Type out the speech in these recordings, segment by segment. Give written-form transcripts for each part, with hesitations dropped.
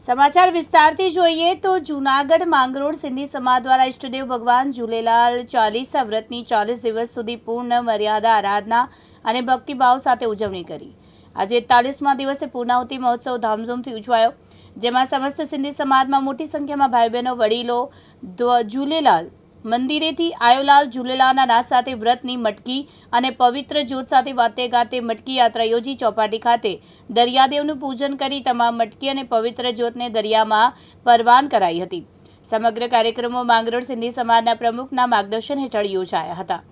સમાચાર વિસ્તારથી જોઈએ તો જૂનાગઢ માંગરોળ સિંધી સમાજ દ્વારા ઈષ્ટદેવ ભગવાન ઝૂલેલાલ ચાલીસા વ્રતની 40 દિવસ સુધી પૂર્ણ મર્યાદા આરાધના અને ભક્તિભાવ સાથે ઉજવણી કરી। આજે 41મા દિવસે પૂર્ણાહુતિ મહોત્સવ ધામધૂમથી ઉજવાયો, જેમાં સમસ્ત સિંધી સમાજમાં મોટી સંખ્યામાં ભાઈ બહેનો વડીલો ઝૂલેલાલ મંદિરેથી આયોલાલ ઝૂલેલાલના નાદ સાથે વ્રતની મટકી અને પવિત્ર જ્યોત સાથે વાતે ગાતે મટકી યાત્રા યોજી ચોપાટી ખાતે દરિયાદેવનું પૂજન કરી તમામ મટકી અને પવિત્ર જ્યોતને દરિયામાં પરવાન કરાઈ હતી। સમગ્ર કાર્યક્રમો માંગરોળ સિંધી સમાજના પ્રમુખના માર્ગદર્શન હેઠળ યોજાયા હતા।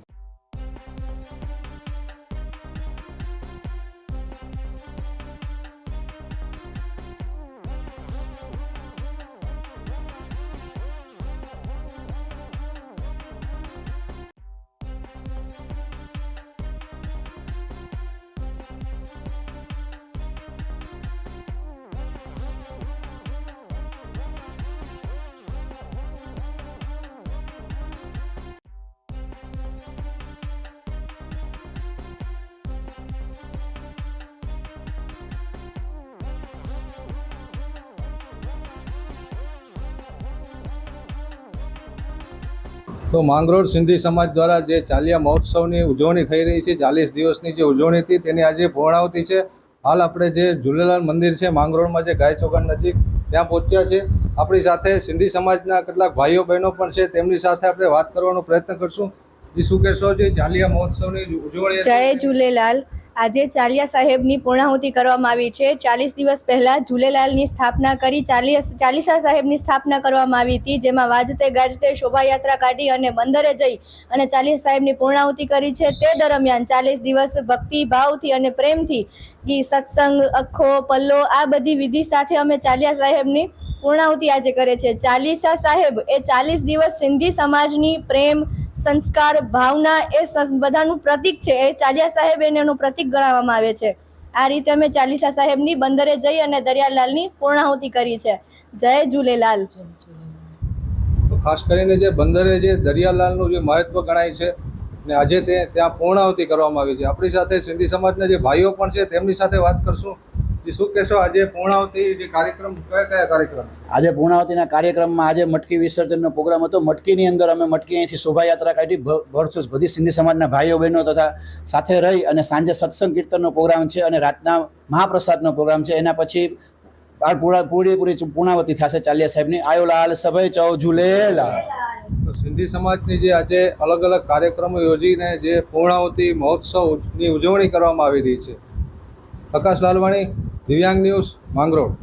તો માંગરોળ સિંધી સમાજ દ્વારા જે ચાલિયા મહોત્સવની ઉજવણી થઈ રહી છે, 40 દિવસની જે ઉજવણી હતી તેની આજે પૂર્ણાહુતિ છે। હાલ આપણે જે ઝૂલેલાલ મંદિર છે માંગરોળમાં, જે ગાય ચોકડ નજીક, ત્યાં પહોંચ્યા છે। આપણી સાથે સિંધી સમાજના કેટલાક ભાઈઓ બહેનો પણ છે, તેમની સાથે આપણે વાત કરવાનો પ્રયત્ન કરશું। જે શું કહેશો, જે ચાલિયા મહોત્સવની ઉજવણી? જય ઝૂલેલાલ। આજે ચાલિયા સાહેબની પૂર્ણાહુતિ કરવામાં આવી છે। 40 દિવસ પહેલાં ઝૂલેલાલની સ્થાપના કરી ચાલીસા સાહેબની સ્થાપના કરવામાં આવી હતી, જેમાં વાજતે ગાજતે શોભાયાત્રા કાઢી અને બંદરે જઈ અને ચાલીસા સાહેબની પૂર્ણાહુતિ કરી છે। તે દરમિયાન 40 દિવસ ભક્તિ ભાવથી અને પ્રેમથી સત્સંગ, અખો, પલ્લો આ બધી વિધિ સાથે અમે ચાલિયા સાહેબની પૂર્ણાહુતિ આજે કરે છે। ચાલીસા સાહેબ એ 40 દિવસ સિંધી સમાજની પ્રેમ, સંસ્કાર, ભાવના એ બધાનું પ્રતીક છે। એ ચાલિયા સાહેબ એનું પ્રતીક ગણાવવામાં આવે છે। આ રીતે અમે ચાલીસા સાહેબની બંદરે જઈ અને દરિયાલાલની પૂર્ણાહુતિ કરી છે। જય ઝૂલેલાલ। તો ખાસ કરીને જે બંદરે જે દરિયાલાલનું જે મહત્વ ગણાય છે ને આજે ત્યાં પૂર્ણાહુતિ કરવામાં આવી છે। આપણી સાથે સિંધી સમાજના જે ભાઈઓ પણ છે તેમની સાથે વાત કરશું। જે શું કહેશો, આજે પૂર્ણાહુતિ જે કાર્યક્રમ, કયા કાર્યક્રમ? આજે પૂર્ણાહુતિના કાર્યક્રમમાં આજે મટકી વિસર્જનનો પ્રોગ્રામ હતો। મટકીની અંદર અમે મટકી અહીંથી શોભાયાત્રા કાઢી, ભરચોસ બધી સિંધી સમાજના ભાઈઓ બહેનો તથા સાથે રહી અને સાંજે સત્સંગ કીર્તનનો પ્રોગ્રામ છે અને રાતના મહાપ્રસાદનો પ્રોગ્રામ છે। એના પછી પૂરી પૂર્ણાહુતિ થશે ચાલિયા સાહેબની। આયોલાલ સભય ચૌ ઝૂલેલાલ। તો સિંધી સમાજની જે આજે અલગ અલગ કાર્યક્રમો યોજીને જે પૂર્ણાહુતિ મહોત્સવની ઉજવણી કરવામાં આવી રહી છે। પ્રકાશ લાલવાણી, દિવ્યાંગ ન્યૂઝ, માંગરોળ।